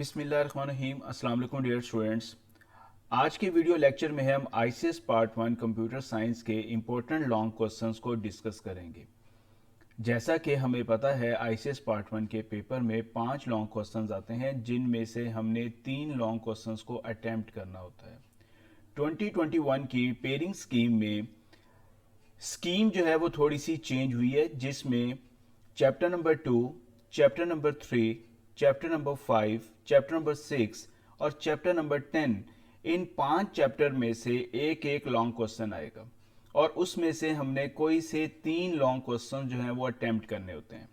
बिस्मिल्लाहिर्रहमानिर्रहीम। अस्सलाम वालेकुम डियर स्टूडेंट्स। आज के वीडियो लेक्चर में हम आईसीएस पार्ट 1 कंप्यूटर साइंस के इम्पोर्टेंट लॉन्ग क्वेश्चंस को डिस्कस करेंगे। जैसा कि हमें पता है आईसीएस पार्ट 1 के पेपर में 5 लॉन्ग क्वेश्चंस आते हैं, जिनमें से हमने 3 लॉन्ग क्वेश्चंस को अटेम्प्ट करना होता है। 2021 की पेयरिंग स्कीम में स्कीम जो है वो थोड़ी सी चेंज हुई है, जिसमें chapter number 2, chapter number 3, chapter number 5, chapter number 6 और चैप्टर नंबर 10, इन 5 चैप्टर में से एक एक लॉन्ग क्वेश्चन आएगा और उसमें से हमने कोई से 3 लॉन्ग क्वेश्चन जो हैं वो अटेम्प्ट करने होते हैं।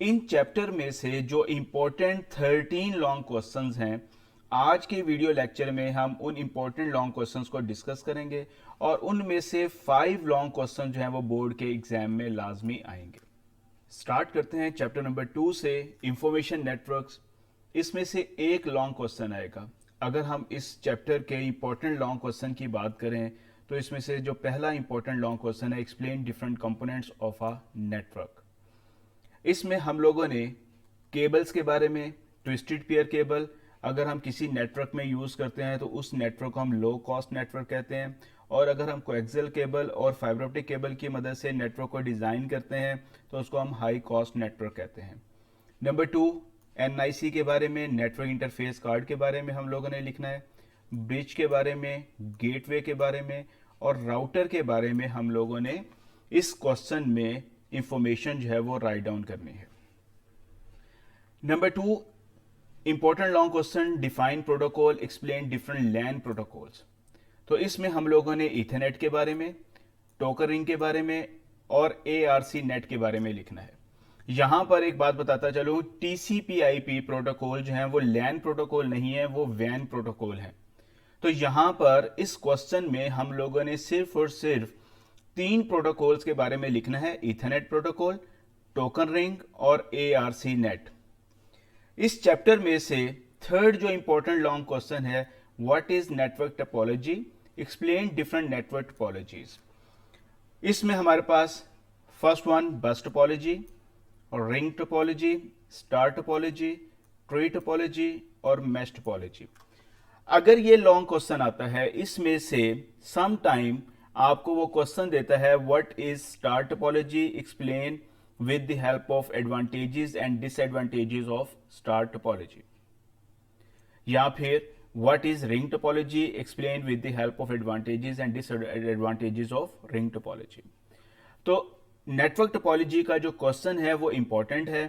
इन चैप्टर में से जो इम्पोर्टेंट 13 लॉन्ग क्वेश्चंस हैं, आज के वीडियो लेक्चर में हम उन इम्पोर्टेंट लॉन्ग क्वेश्चंस को डिस्कस करेंगे और उनमें से 5 लॉन्ग क्वेश्चन जो हैं वो बोर्ड के एग्जाम में लाजमी आएंगे। स्टार्ट करते हैं चैप्टर नंबर 2 से, इंफॉर्मेशन नेटवर्क्स। इसमें से एक लॉन्ग क्वेश्चन आएगा। अगर हम इस चैप्टर के इंपॉर्टेंट लॉन्ग क्वेश्चन की बात करें तो इसमें से जो पहला इंपॉर्टेंट लॉन्ग क्वेश्चन है, explain different components of a network. इसमें हम लोगों ने केबल्स के बारे में, ट्विस्टेड पेयर केबल अगर हम किसी नेटवर्क में यूज़ करते हैं तो उस नेटवर्क को हम लो कॉस्ट नेटवर्क कहते हैं, और अगर हम कोएक्सियल केबल और फाइबर ऑप्टिक केबल की मदद से नेटवर्क को डिज़ाइन करते हैं तो उसको हम हाई कॉस्ट नेटवर्क कहते हैं। नंबर 2, एनआईसी के बारे में, नेटवर्क इंटरफेस कार्ड के बारे में हम लोगों ने लिखना है। ब्रिज के बारे में, गेटवे के बारे में और राउटर के बारे में हम लोगों ने इस क्वेश्चन में इंफॉर्मेशन जो है वो राइट डाउन करनी है। Number 2, important long question, define protocol, explain different LAN protocols. तो इसमें हम लोगों ने ईथरनेट के बारे में, टोकर रिंग के बारे में और एआरसी नेट के बारे में लिखना है। यहां पर एक बात बताता चलूं, टीसीपी/आईपी प्रोटोकॉल जो है वो लैन प्रोटोकॉल नहीं है, वो वैन प्रोटोकॉल है। तो यहां पर इस क्वेश्चन में हम लोगों ने सिर्फ और सिर्फ 3 प्रोटोकॉल्स के बारे में लिखना है, ईथरनेट प्रोटोकॉल, टोकन रिंग और एआरसी नेट। इस चैप्टर में से थर्ड जो इंपॉर्टेंट लॉन्ग क्वेश्चन है, what is network topology, explain different network topologies. इसमें हमारे पास फर्स्ट वन बस टोपोलॉजी और ring topology, star topology, tree topology और मैश टोपोलॉजी। अगर ये लॉन्ग क्वेश्चन आता है, इसमें से सम टाइम आपको वो क्वेश्चन देता है what is star topology, explain with the help of advantages and disadvantages of star topology, या फिर what is ring topology, explain with the help of advantages and disadvantages of ring topology। तो network topology का जो question है वो important है।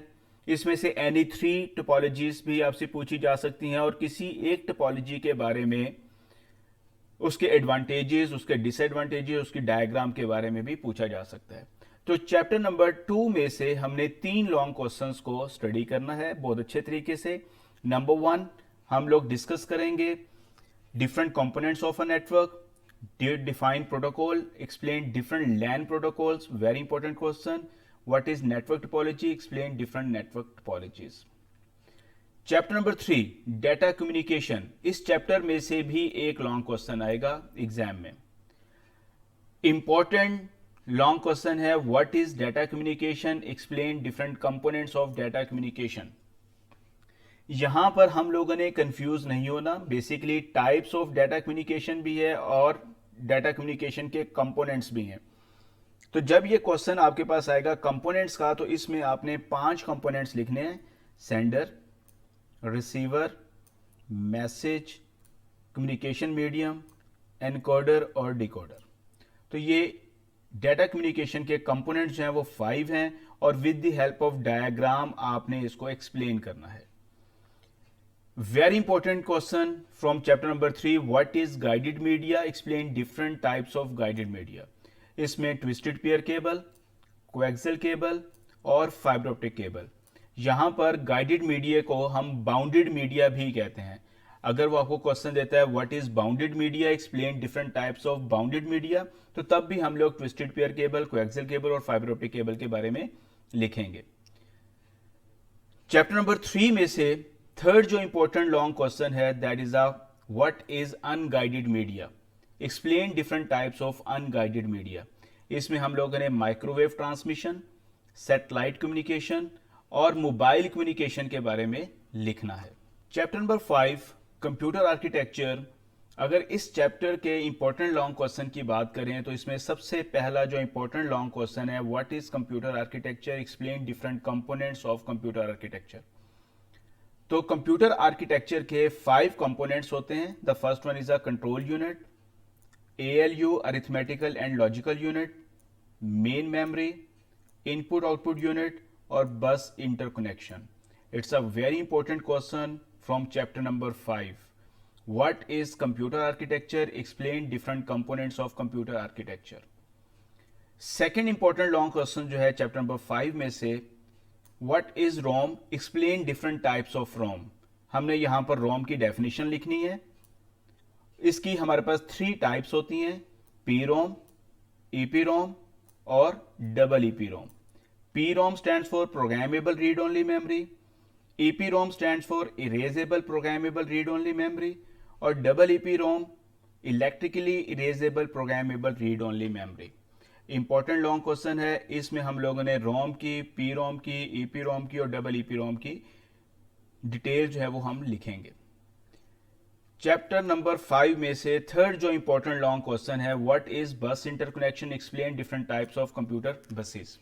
इसमें से एनी 3 टोपोलॉजीज भी आपसे पूछी जा सकती हैं और किसी एक टोपोलॉजी के बारे में, उसके एडवांटेजेस, उसके डिसएडवांटेजेस, उसकी डायग्राम के बारे में भी पूछा जा सकता है। तो चैप्टर नंबर 2 में से हमने 3 लॉन्ग क्वेश्चंस को स्टडी करना है बहुत अच्छे तरीके से। नंबर 1 हम लोग डिस्कस करेंगे different components of a network, define protocol, explain different LAN protocols, very important question. What is network topology, explain different network topologies. Chapter number 3 data communication. इस चैप्टर में से भी एक लॉन्ग क्वेश्चन आएगा exam में। Important long question है, what is data communication, explain different components of data communication. यहां पर हम लोगों ने कंफ्यूज नहीं होना। Basically types of data communication भी है और डेटा कम्युनिकेशन के कंपोनेंट्स भी हैं। तो जब ये क्वेश्चन आपके पास आएगा कंपोनेंट्स का, तो इसमें आपने 5 कंपोनेंट्स लिखने हैं, sender, receiver, message, communication medium, encoder और डिकोडर। तो ये डेटा कम्युनिकेशन के कंपोनेंट्स जो हैं वो 5 हैं और with the help of diagram आपने इसको एक्सप्लेन करना है। Very important question from chapter number 3, what is guided media, explain different types of guided media. इसमें twisted pair cable, coaxial cable और फाइबर ऑप्टिक केबल। यहां पर गाइडेड मीडिया को हम बाउंडेड मीडिया भी कहते हैं। अगर वो आपको क्वेश्चन देता है what is bounded media, explain different types of bounded media, तो तब भी हम लोग twisted pair cable, coaxial cable और फाइबर ऑप्टिक केबल के बारे में लिखेंगे। चैप्टर नंबर 3 में से थर्ड जो इंपॉर्टेंट लॉन्ग क्वेश्चन है, that is what is unguided media, explain different types of unguided media. इसमें हम लोगों ने माइक्रोवेव ट्रांसमिशन, सैटेलाइट कम्युनिकेशन और मोबाइल कम्युनिकेशन के बारे में लिखना है। Chapter number 5 computer architecture. अगर इस चैप्टर के इंपॉर्टेंट लॉन्ग क्वेश्चन की बात करें तो इसमें सबसे पहला जो इंपॉर्टेंट लॉन्ग क्वेश्चन है, what is computer architecture, explain different components of computer architecture. तो कंप्यूटर आर्किटेक्चर के 5 कंपोनेंट्स होते हैं। The first one is a control unit, ALU arithmetical and logical unit, main memory, input output unit और बस interconnection. It's a very important question from chapter number 5। What is computer architecture? Explain different components of computer architecture. Second important long question जो है chapter number 5 में से, What is ROM? Explain different types of ROM. हमने यहां पर ROM की definition लिखनी है। इसकी हमारे पास 3 टाइप्स होती हैं, PROM, EPROM और EEPROM. PROM stands for Programmable Read Only Memory. EPROM stands for Erasable Programmable Read Only Memory. और EEPROM electrically erasable programmable read only memory. Important long question है। इसमें हम लोगों ने रोम की, PROM की, EPROM की और EEPROM की डिटेल जो है वो हम लिखेंगे। चैप्टर नंबर 5 में से थर्ड जो इंपॉर्टेंट लॉन्ग क्वेश्चन है, व्हाट इज बस interconnection, explain different types of computer buses.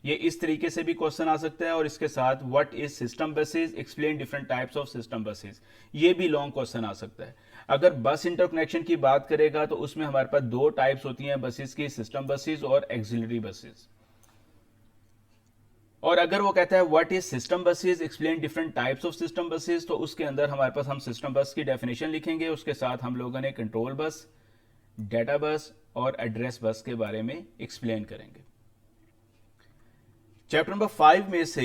ये इस तरीके से भी क्वेश्चन आ सकता है और इसके साथ what is system buses, explain different types of system buses, ये भी लॉन्ग क्वेश्चन आ सकता है। अगर बस इंटरकनेक्शन की बात करेगा तो उसमें हमारे पास 2 टाइप्स होती हैं बसेस की, सिस्टम बसेस और एक्सिलरी बसेस। और अगर वो कहता है what is system buses, explain different types of system buses, तो उसके अंदर हमारे पास हम सिस्टम बस की डेफिनेशन लिखेंगे। उसके साथ हम लोगों ने कंट्रोल बस, डेटा बस और एड्रेस बस के बारे में एक्सप्लेन करेंगे। चैप्टर नंबर 5 में से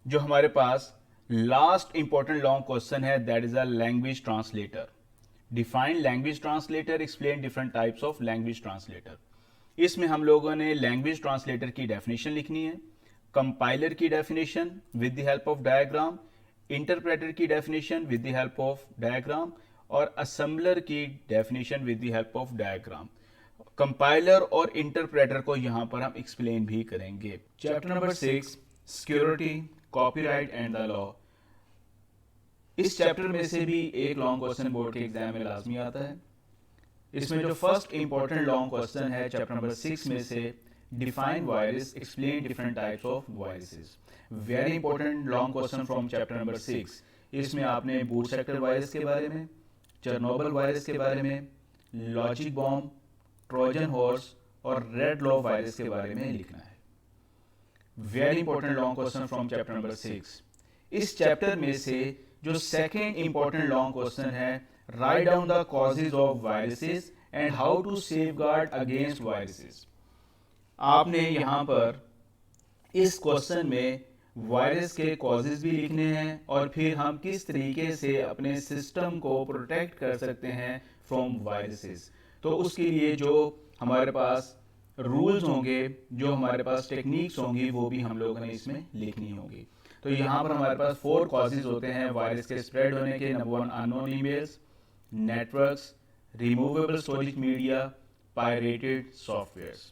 जो हमारे पास लास्ट इंपॉर्टेंट लॉन्ग क्वेश्चन है, that is a language translator. Define language translator, explain different types of language translator. इसमें हम लोगों ने लैंग्वेज ट्रांसलेटर की डेफिनेशन लिखनी है, कंपाइलर की definition with the help of diagram, interpreter की definition with the help of diagram और असेंबलर की definition with the help of diagram. Compiler और इंटरप्रेटर को यहां पर हम एक्सप्लेन भी करेंगे। Chapter number 6 security, copyright and the law. इस चैप्टर में से भी एक लॉन्ग क्वेश्चन बोर्ड के एग्जाम में लाजमी आता है। इसमें जो फर्स्ट इंपॉर्टेंट लॉन्ग क्वेश्चन है चैप्टर नंबर 6 में से, define virus, explain different types of viruses. Very important long question from chapter number 6। इसमें आपने बूट सेक्टर वायरस के बारे में, चेरनोबिल वायरस के बारे में, लॉजिक बॉम्ब, ट्रोजन हॉर्स और रेड लॉ वायरस के बारे में लिखना है। Very important long question from chapter number 6। इस चैप्टर में से जो सेकेंड इंपॉर्टेंट लॉन्ग क्वेश्चन है, write down the causes of viruses and how to safeguard against viruses. आपने यहां पर इस क्वेश्चन में वायरस के कॉजेज भी लिखने हैं और फिर हम किस तरीके से अपने सिस्टम को प्रोटेक्ट कर सकते हैं फ्रॉम वायरसेस। तो उसके लिए जो हमारे पास रूल्स होंगे, जो हमारे पास टेक्निक्स होंगी, वो भी हम लोगों ने इसमें लिखनी होगी। तो यहाँ पर हमारे पास 4 कॉजेज होते हैं वायरस के स्प्रेड होने के। Number 1 unknown emails, networks, removable storage media, pirated softwares.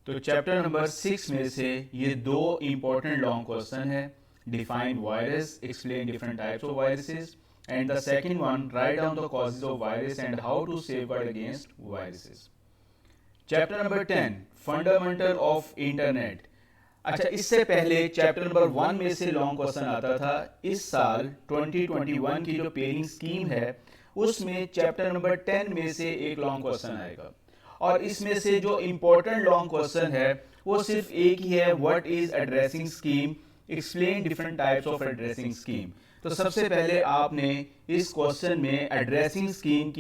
तो चैप्टर नंबर 6 में से ये 2 इंपॉर्टेंट लॉन्ग क्वेश्चन है, define virus, explain different types of viruses, and the second one, write down the causes of virus and how to safeguard against viruses. Chapter number 10, fundamental of internet. अच्छा, इससे पहले chapter number 1 में से long question आता था। इस साल 2021 की जो पेयरिंग स्कीम है उसमें चैप्टर नंबर 10 में से एक लॉन्ग क्वेश्चन आएगा और इसमें से जो इंपॉर्टेंट लॉन्ग क्वेश्चन है वो सिर्फ एक ही है, what is addressing scheme, explain different types of addressing scheme. तो सबसे पहले आपने इस क्वेश्चन में एड्रेसिंग स्कीम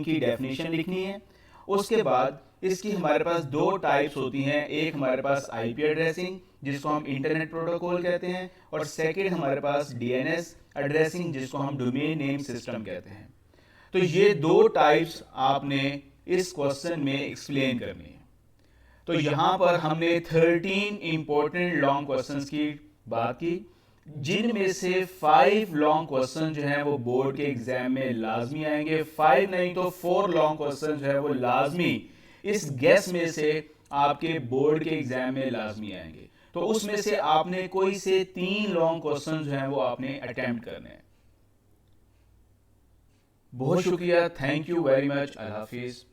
की डेफिनेशन लिखनी है। उसके बाद इसकी हमारे पास 2 टाइप्स होती हैं, एक हमारे पास आईपी एड्रेसिंग जिसको हम इंटरनेट प्रोटोकॉल कहते हैं और सेकंड हमारे पास डीएनएस एड्रेसिंग जिसको हम डोमेन नेम सिस्टम कहते हैं। तो ये 2 टाइप्स आपने इस क्वेश्चन में एक्सप्लेन करनी है। तो यहां पर हमने 13 इंपॉर्टेंट लॉन्ग क्वेश्चंस की बात की, जिनमें से 5 लॉन्ग क्वेश्चन जो है वो बोर्ड के एग्जाम में लाजमी आएंगे। 5 नहीं तो 4 लॉन्ग क्वेश्चन जो है वो लाजमी इस गेस में से आपके बोर्ड के एग्जाम में लाजमी आएंगे। तो उसमें से आपने कोई से 3 लॉन्ग क्वेश्चन जो हैं वो आपने अटेम्प्ट करने हैं। बहुत शुक्रिया, thank you very much, Allah Hafiz.